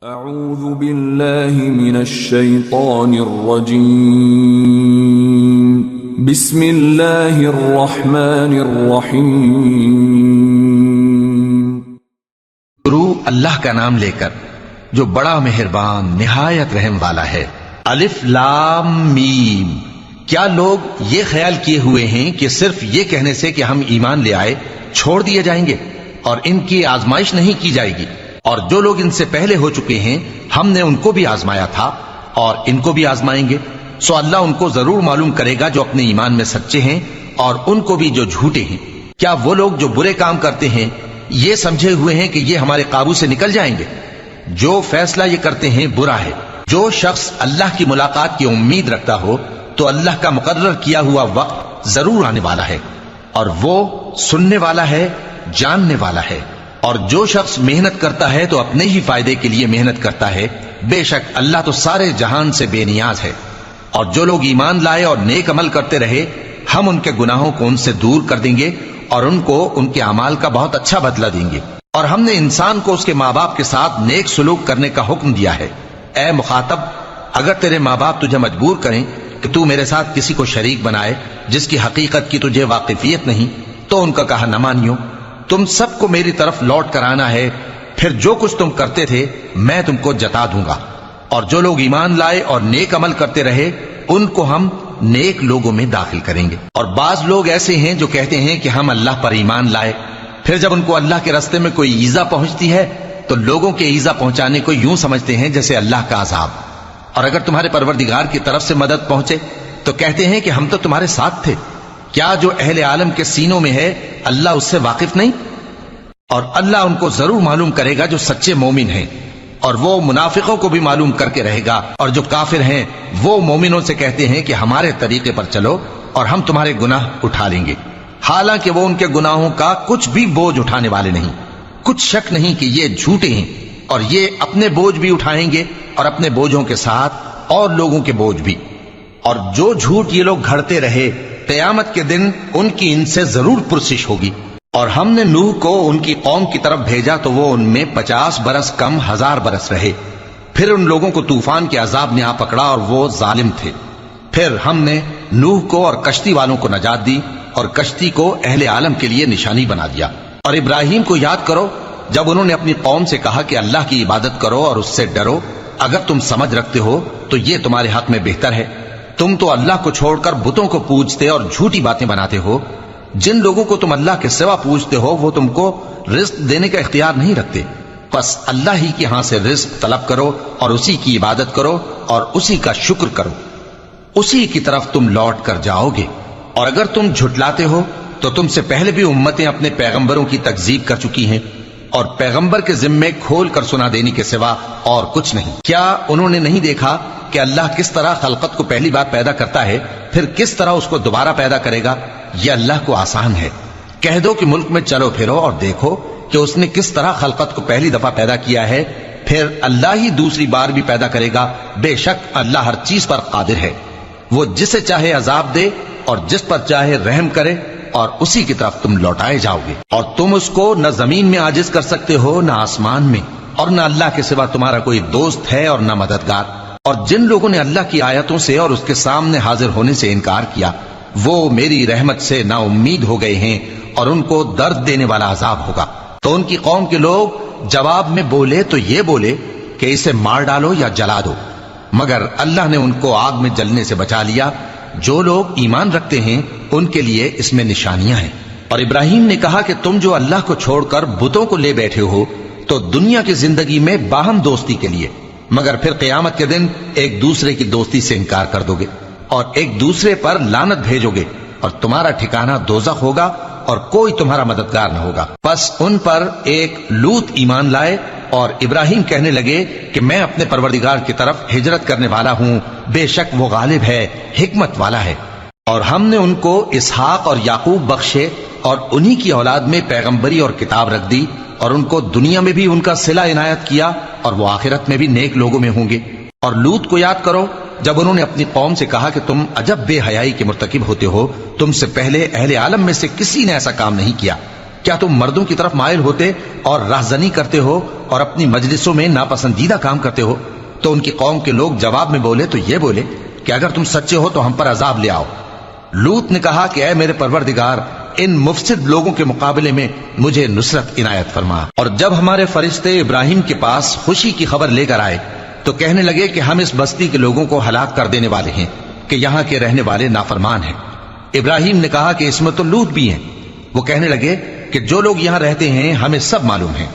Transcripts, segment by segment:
اعوذ باللہ من الشیطان الرجیم بسم اللہ الرحمن الرحیم۔ شروع اللہ کا نام لے کر جو بڑا مہربان نہایت رحم والا ہے۔ الف لام میم۔ کیا لوگ یہ خیال کیے ہوئے ہیں کہ صرف یہ کہنے سے کہ ہم ایمان لے آئے چھوڑ دیے جائیں گے اور ان کی آزمائش نہیں کی جائے گی؟ اور جو لوگ ان سے پہلے ہو چکے ہیں ہم نے ان کو بھی آزمایا تھا اور ان کو بھی آزمائیں گے، سو اللہ ان کو ضرور معلوم کرے گا جو اپنے ایمان میں سچے ہیں اور ان کو بھی جو جھوٹے ہیں۔ کیا وہ لوگ جو برے کام کرتے ہیں یہ سمجھے ہوئے ہیں کہ یہ ہمارے قابو سے نکل جائیں گے؟ جو فیصلہ یہ کرتے ہیں برا ہے۔ جو شخص اللہ کی ملاقات کی امید رکھتا ہو تو اللہ کا مقرر کیا ہوا وقت ضرور آنے والا ہے اور وہ سننے والا ہے، جاننے والا ہے۔ اور جو شخص محنت کرتا ہے تو اپنے ہی فائدے کے لیے محنت کرتا ہے، بے شک اللہ تو سارے جہان سے بے نیاز ہے۔ اور جو لوگ ایمان لائے اور نیک عمل کرتے رہے ہم ان کے گناہوں کو ان سے دور کر دیں گے اور ان کو ان کے اعمال کا بہت اچھا بدلہ دیں گے۔ اور ہم نے انسان کو اس کے ماں باپ کے ساتھ نیک سلوک کرنے کا حکم دیا ہے۔ اے مخاطب، اگر تیرے ماں باپ تجھے مجبور کریں کہ تو میرے ساتھ کسی کو شریک بنائے جس کی حقیقت کی تجھے واقفیت نہیں تو ان کا کہا نہ مانیو۔ تم سب کو میری طرف لوٹ کر آنا ہے، پھر جو کچھ تم کرتے تھے میں تم کو جتا دوں گا۔ اور جو لوگ ایمان لائے اور نیک عمل کرتے رہے ان کو ہم نیک لوگوں میں داخل کریں گے۔ اور بعض لوگ ایسے ہیں جو کہتے ہیں کہ ہم اللہ پر ایمان لائے، پھر جب ان کو اللہ کے راستے میں کوئی ایذا پہنچتی ہے تو لوگوں کے ایذا پہنچانے کو یوں سمجھتے ہیں جیسے اللہ کا عذاب۔ اور اگر تمہارے پروردگار کی طرف سے مدد پہنچے تو کہتے ہیں کہ ہم تو تمہارے ساتھ تھے۔ کیا جو اہل عالم کے سینوں میں ہے اللہ اس سے واقف نہیں؟ اور اللہ ان کو ضرور معلوم کرے گا جو سچے مومن ہیں، اور وہ منافقوں کو بھی معلوم کر کے رہے گا۔ اور جو کافر ہیں وہ مومنوں سے کہتے ہیں کہ ہمارے طریقے پر چلو اور ہم تمہارے گناہ اٹھا لیں گے، حالانکہ وہ ان کے گناہوں کا کچھ بھی بوجھ اٹھانے والے نہیں۔ کچھ شک نہیں کہ یہ جھوٹے ہیں اور یہ اپنے بوجھ بھی اٹھائیں گے اور اپنے بوجھوں کے ساتھ اور لوگوں کے بوجھ بھی۔ اور جو جھوٹ یہ لوگ گھڑتے رہے قیامت کے دن ان کی ان سے ضرور پرسش ہوگی۔ اور ہم نے نوح کو ان کی قوم کی طرف بھیجا تو وہ ان میں 50 برس کم 1000 برس رہے، پھر ان لوگوں کو طوفان کے عذاب نے آ پکڑا اور وہ ظالم تھے۔ پھر ہم نے نوح کو اور کشتی والوں کو نجات دی اور کشتی کو اہل عالم کے لیے نشانی بنا دیا۔ اور ابراہیم کو یاد کرو جب انہوں نے اپنی قوم سے کہا کہ اللہ کی عبادت کرو اور اس سے ڈرو، اگر تم سمجھ رکھتے ہو تو یہ تمہارے حق میں بہتر ہے۔ تم تو اللہ کو چھوڑ کر بتوں کو پوجتے اور جھوٹی باتیں بناتے ہو۔ جن لوگوں کو تم اللہ کے سوا پوجتے ہو وہ تم کو رزق دینے کا اختیار نہیں رکھتے، بس اللہ ہی کے ہاں سے رزق طلب کرو اور اسی کی عبادت کرو اور اسی کا شکر کرو، اسی کی طرف تم لوٹ کر جاؤ گے۔ اور اگر تم جھٹلاتے ہو تو تم سے پہلے بھی امتیں اپنے پیغمبروں کی تکذیب کر چکی ہیں، اور پیغمبر کے ذمے کھول کر سنا دینے کے سوا اور کچھ نہیں۔ کیا انہوں نے نہیں دیکھا کہ اللہ کس طرح خلقت کو پہلی بار پیدا کرتا ہے پھر کس طرح اس کو دوبارہ پیدا کرے گا؟ یہ اللہ کو آسان ہے۔ کہہ دو کہ ملک میں چلو پھرو اور دیکھو کہ اس نے کس طرح خلقت کو پہلی دفعہ پیدا کیا ہے، پھر اللہ ہی دوسری بار بھی پیدا کرے گا۔ بے شک اللہ ہر چیز پر قادر ہے۔ وہ جسے چاہے عذاب دے اور جس پر چاہے رحم کرے، اور اسی کی طرف تم لوٹائے جاؤ گے۔ اور تم اس کو نہ زمین میں عاجز کر سکتے ہو نہ آسمان میں، اور نہ اللہ کے سوا تمہارا کوئی دوست ہے اور نہ مددگار۔ اور جن لوگوں نے اللہ کی آیتوں سے اور اس کے سامنے حاضر ہونے سے انکار کیا وہ میری رحمت سے نا امید ہو گئے ہیں اور ان کو درد دینے والا عذاب ہوگا۔ تو ان کی قوم کے لوگ جواب میں بولے تو یہ بولے کہ اسے مار ڈالو یا جلا دو، مگر اللہ نے ان کو آگ میں جلنے سے بچا لیا۔ جو لوگ ایمان رکھتے ہیں ان کے لیے اس میں نشانیاں ہیں۔ اور ابراہیم نے کہا کہ تم جو اللہ کو چھوڑ کر بتوں کو لے بیٹھے ہو تو دنیا کی زندگی میں باہم دوستی کے لیے، مگر پھر قیامت کے دن ایک دوسرے کی دوستی سے انکار کر دو گے اور ایک دوسرے پر لعنت بھیجو گے، اور تمہارا ٹھکانہ دوزخ ہوگا اور کوئی تمہارا مددگار نہ ہوگا۔ بس ان پر ایک لوط ایمان لائے اور ابراہیم کہنے لگے کہ میں اپنے پروردگار کی طرف ہجرت کرنے والا ہوں، بے شک وہ غالب ہے، حکمت والا ہے۔ اور ہم نے ان کو اسحاق اور یعقوب بخشے اور انہی کی اولاد میں پیغمبری اور کتاب رکھ دی، اور ان کو دنیا میں بھی ان کا صلہ عنایت کیا اور وہ آخرت میں بھی نیک لوگوں میں ہوں گے۔ اور لوط کو یاد کرو جب انہوں نے اپنی قوم سے کہا کہ تم عجب بے حیائی کے مرتکب ہوتے ہو، تم سے پہلے اہل عالم میں سے کسی نے ایسا کام نہیں کیا۔ کیا تم مردوں کی طرف مائل ہوتے اور راہزنی کرتے ہو اور اپنی مجلسوں میں ناپسندیدہ کام کرتے ہو؟ تو ان کی قوم کے لوگ جواب میں بولے تو یہ بولے کہ اگر تم سچے ہو تو ہم پر عذاب لے آؤ۔ لوط نے کہا کہ اے میرے پروردگار، ان مفسد لوگوں کے مقابلے میں مجھے نصرت عنایت فرما۔ اور جب ہمارے فرشتے ابراہیم کے پاس خوشی کی خبر لے کر آئے تو کہنے لگے کہ ہم اس بستی کے لوگوں کو ہلاک کر دینے والے ہیں کہ یہاں کے رہنے والے نافرمان ہیں۔ ابراہیم نے کہا کہ اس میں تو لوط بھی ہیں۔ وہ کہنے لگے کہ جو لوگ یہاں رہتے ہیں ہمیں سب معلوم ہیں،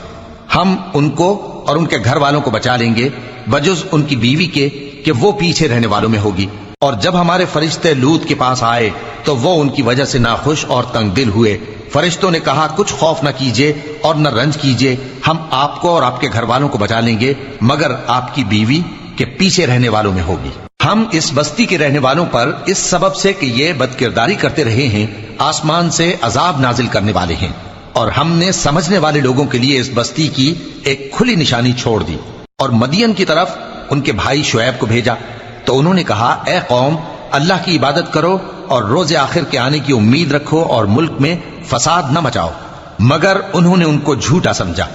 ہم ان کو اور ان کے گھر والوں کو بچا لیں گے بجز ان کی بیوی کے کہ وہ پیچھے رہنے والوں میں ہوگی۔ اور جب ہمارے فرشتے لوط کے پاس آئے تو وہ ان کی وجہ سے ناخوش اور تنگ دل ہوئے۔ فرشتوں نے کہا کچھ خوف نہ کیجیے اور نہ رنج کیجیے، ہم آپ کو اور آپ کے گھر والوں کو بچا لیں گے مگر آپ کی بیوی کے پیچھے رہنے والوں میں ہوگی۔ ہم اس بستی کے رہنے والوں پر اس سبب سے کہ یہ بدکرداری کرتے رہے ہیں آسمان سے عذاب نازل کرنے والے ہیں، اور ہم نے سمجھنے والے لوگوں کے لیے اس بستی کی ایک کھلی نشانی چھوڑ دی۔ اور مدین کی طرف ان کے بھائی شعیب کو بھیجا تو انہوں نے کہا اے قوم، اللہ کی عبادت کرو اور روز آخر کے آنے کی امید رکھو اور ملک میں فساد نہ مچاؤ۔ مگر انہوں نے ان کو جھوٹا سمجھا،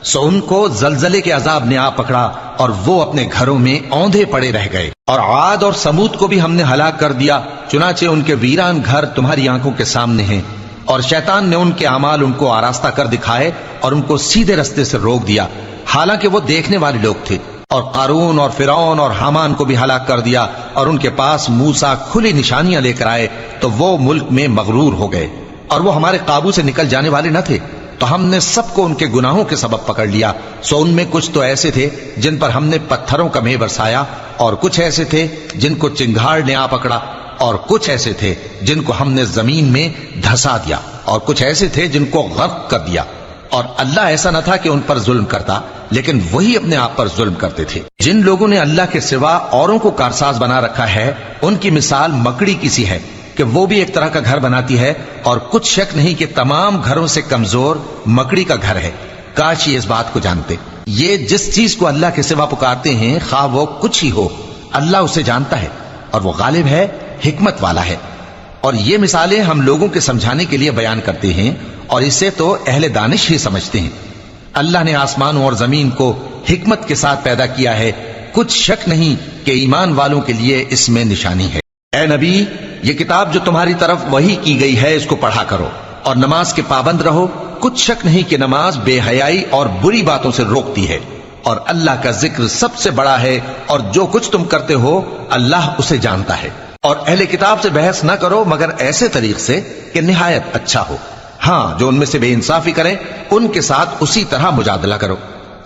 سو ان کو زلزلے کے عذاب نے آ پکڑا اور وہ اپنے گھروں میں اوندھے پڑے رہ گئے۔ اور عاد اور سمود کو بھی ہم نے ہلاک کر دیا، چنانچہ ان کے ویران گھر تمہاری آنکھوں کے سامنے ہیں۔ اور شیطان نے ان کے اعمال ان کو آراستہ کر دکھائے اور ان کو سیدھے رستے سے روک دیا، حالانکہ وہ دیکھنے والے لوگ تھے۔ اور قارون اور فرعون اور حامان کو بھی ہلاک کر دیا، اور ان کے پاس موسیٰ کھلی نشانیاں لے کر آئے تو وہ ملک میں مغرور ہو گئے، اور وہ ہمارے قابو سے نکل جانے والے نہ تھے، تو ہم نے سب کو ان کے گناہوں کے سبب پکڑ لیا۔ سو ان میں کچھ تو ایسے تھے جن پر ہم نے پتھروں کا مے برسایا، اور کچھ ایسے تھے جن کو چنگھاڑ نے آ پکڑا، اور کچھ ایسے تھے جن کو ہم نے زمین میں دھسا دیا، اور کچھ ایسے تھے جن کو غرق کر دیا۔ اور اللہ ایسا نہ تھا کہ ان پر ظلم کرتا، لیکن وہی اپنے آپ پر ظلم کرتے تھے۔ جن لوگوں نے اللہ کے سوا اوروں کو کارساز بنا رکھا ہے ان کی مثال مکڑی کی سی ہے کہ وہ بھی ایک طرح کا گھر بناتی ہے، اور کچھ شک نہیں کہ تمام گھروں سے کمزور مکڑی کا گھر ہے۔ کاش یہ اس بات کو جانتے۔ یہ جس چیز کو اللہ کے سوا پکارتے ہیں خواہ وہ کچھ ہی ہو، اللہ اسے جانتا ہے اور وہ غالب ہے، حکمت والا ہے۔ اور یہ مثالیں ہم لوگوں کے سمجھانے کے لیے بیان کرتے ہیں، اور اسے تو اہل دانش ہی سمجھتے ہیں۔ اللہ نے آسمانوں اور زمین کو حکمت کے ساتھ پیدا کیا ہے، کچھ شک نہیں کہ ایمان والوں کے لیے اس میں نشانی ہے۔ اے نبی، یہ کتاب جو تمہاری طرف وحی کی گئی ہے اس کو پڑھا کرو، اور نماز کے پابند رہو۔ کچھ شک نہیں کہ نماز بے حیائی اور بری باتوں سے روکتی ہے، اور اللہ کا ذکر سب سے بڑا ہے، اور جو کچھ تم کرتے ہو اللہ اسے جانتا ہے۔ اور اہل کتاب سے بحث نہ کرو مگر ایسے طریق سے کہ نہایت اچھا ہو۔ ہاں، جو ان میں سے بے انصافی کریں ان کے ساتھ اسی طرح مجادلہ کرو،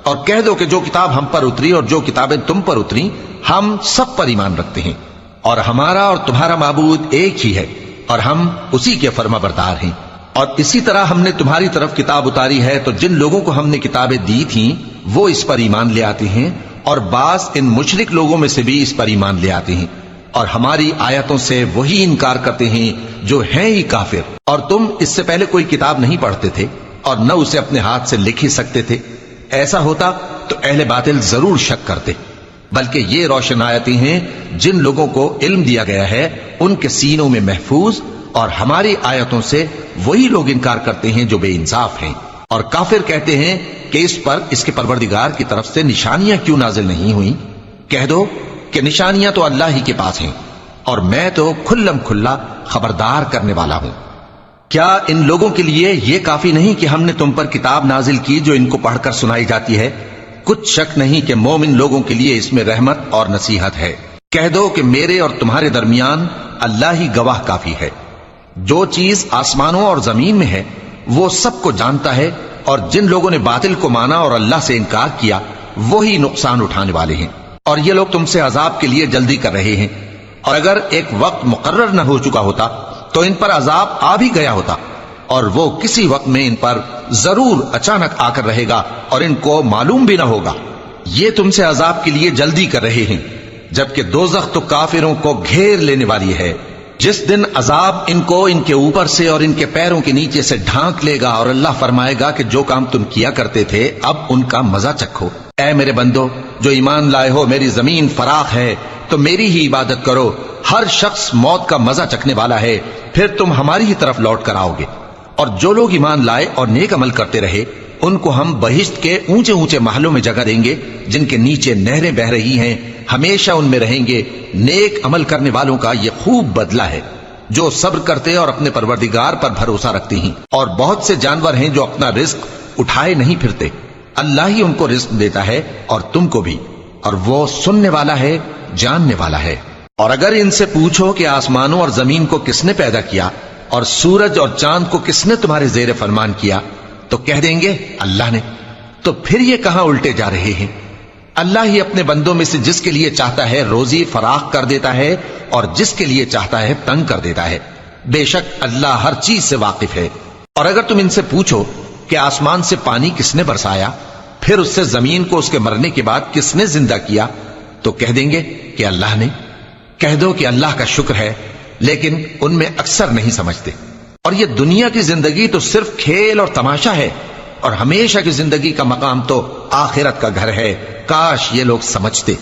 اور کہہ دو کہ جو کتاب ہم پر اتری اور جو کتابیں تم پر اتری ہم سب پر ایمان رکھتے ہیں، اور ہمارا اور تمہارا معبود ایک ہی ہے، اور ہم اسی کے فرما بردار ہیں۔ اور اسی طرح ہم نے تمہاری طرف کتاب اتاری ہے تو جن لوگوں کو ہم نے کتابیں دی تھیں وہ اس پر ایمان لے آتے ہیں، اور بعض ان مشرک لوگوں میں سے بھی اس پر ایمان لے آتے ہیں، اور ہماری آیتوں سے وہی انکار کرتے ہیں جو ہیں ہی کافر۔ اور تم اس سے پہلے کوئی کتاب نہیں پڑھتے تھے اور نہ اسے اپنے ہاتھ سے لکھ ہی سکتے تھے، ایسا ہوتا تو اہل باطل ضرور شک کرتے۔ بلکہ یہ روشن آیتیں ہیں جن لوگوں کو علم دیا گیا ہے ان کے سینوں میں محفوظ، اور ہماری آیتوں سے وہی لوگ انکار کرتے ہیں جو بے انصاف ہیں۔ اور کافر کہتے ہیں کہ اس پر اس کے پروردگار کی طرف سے نشانیاں کیوں نازل نہیں ہوئیں؟ کہہ دو کہ نشانیاں تو اللہ ہی کے پاس ہیں، اور میں تو کھلم کھلا خبردار کرنے والا ہوں۔ کیا ان لوگوں کے لیے یہ کافی نہیں کہ ہم نے تم پر کتاب نازل کی جو ان کو پڑھ کر سنائی جاتی ہے؟ کچھ شک نہیں کہ مومن لوگوں کے لیے اس میں رحمت اور نصیحت ہے۔ کہہ دو کہ میرے اور تمہارے درمیان اللہ ہی گواہ کافی ہے۔ جو چیز آسمانوں اور زمین میں ہے وہ سب کو جانتا ہے، اور جن لوگوں نے باطل کو مانا اور اللہ سے انکار کیا وہی نقصان اٹھانے والے ہیں۔ اور یہ لوگ تم سے عذاب کے لیے جلدی کر رہے ہیں، اور اگر ایک وقت مقرر نہ ہو چکا ہوتا تو ان پر عذاب آ بھی گیا ہوتا، اور وہ کسی وقت میں ان پر ضرور اچانک آ کر رہے گا اور ان کو معلوم بھی نہ ہوگا۔ یہ تم سے عذاب کے لیے جلدی کر رہے ہیں، جبکہ دوزخ تو کافروں کو گھیر لینے والی ہے۔ جس دن عذاب ان کو ان کے اوپر سے اور ان کے پیروں کے نیچے سے ڈھانک لے گا، اور اللہ فرمائے گا کہ جو کام تم کیا کرتے تھے اب ان کا مزہ چکھو۔ اے میرے بندو جو ایمان لائے ہو، میری زمین فراخ ہے تو میری ہی عبادت کرو۔ ہر شخص موت کا مزہ چکھنے والا ہے، پھر تم ہماری ہی طرف لوٹ کر آؤ گے۔ اور جو لوگ ایمان لائے اور نیک عمل کرتے رہے ان کو ہم بہشت کے اونچے اونچے محلوں میں جگہ دیں گے جن کے نیچے نہریں بہ رہی ہیں، ہمیشہ ان میں رہیں گے۔ نیک عمل کرنے والوں کا یہ خوب بدلہ ہے جو صبر کرتے اور اپنے پروردگار پر بھروسہ رکھتے ہیں۔ اور بہت سے جانور ہیں جو اپنا رزق اٹھائے نہیں پھرتے، اللہ ہی ان کو رزق دیتا ہے اور تم کو بھی، اور وہ سننے والا ہے، جاننے والا ہے۔ اور اگر ان سے پوچھو کہ آسمانوں اور زمین کو کس نے پیدا کیا اور سورج اور چاند کو کس نے تمہارے زیر فرمان کیا، تو کہہ دیں گے اللہ نے۔ تو پھر یہ کہاں الٹے جا رہے ہیں؟ اللہ ہی اپنے بندوں میں سے جس کے لیے چاہتا ہے روزی فراخ کر دیتا ہے اور جس کے لیے چاہتا ہے تنگ کر دیتا ہے۔ بے شک اللہ ہر چیز سے واقف ہے۔ اور اگر تم ان سے پوچھو کہ آسمان سے پانی کس نے برسایا، پھر اس سے زمین کو اس کے مرنے کے بعد کس نے زندہ کیا، تو کہہ دیں گے کہ اللہ نے۔ کہہ دو کہ اللہ کا شکر ہے، لیکن ان میں اکثر نہیں سمجھتے۔ اور یہ دنیا کی زندگی تو صرف کھیل اور تماشا ہے، اور ہمیشہ کی زندگی کا مقام تو آخرت کا گھر ہے۔ کاش یہ لوگ سمجھتے۔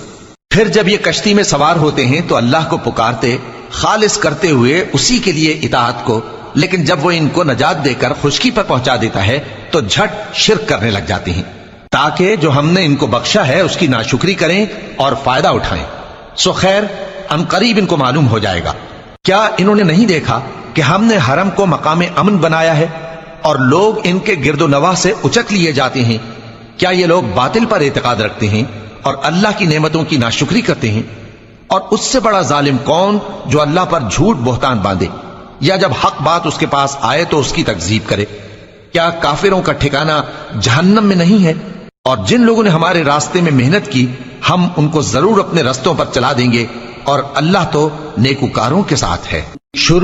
پھر جب یہ کشتی میں سوار ہوتے ہیں تو اللہ کو پکارتے، خالص کرتے ہوئے اسی کے لیے اطاعت کو، لیکن جب وہ ان کو نجات دے کر خشکی پر پہنچا دیتا ہے تو جھٹ شرک کرنے لگ جاتے ہیں، تاکہ جو ہم نے ان کو بخشا ہے اس کی ناشکری کریں اور فائدہ اٹھائیں۔ سو خیر ان قریب ان کو معلوم ہو جائے گا۔ کیا انہوں نے نہیں دیکھا کہ ہم نے حرم کو مقام امن بنایا ہے اور لوگ ان کے گرد و نواح سے اچک لیے جاتے ہیں؟ کیا یہ لوگ باطل پر اعتقاد رکھتے ہیں اور اللہ کی نعمتوں کی ناشکری کرتے ہیں؟ اور اس سے بڑا ظالم کون جو اللہ پر جھوٹ بہتان باندھے، یا جب حق بات اس کے پاس آئے تو اس کی تکذیب کرے؟ کیا کافروں کا ٹھکانہ جہنم میں نہیں ہے؟ اور جن لوگوں نے ہمارے راستے میں محنت کی ہم ان کو ضرور اپنے رستوں پر چلا دیں گے، اور اللہ تو نیکوکاروں کے ساتھ ہے۔ شروع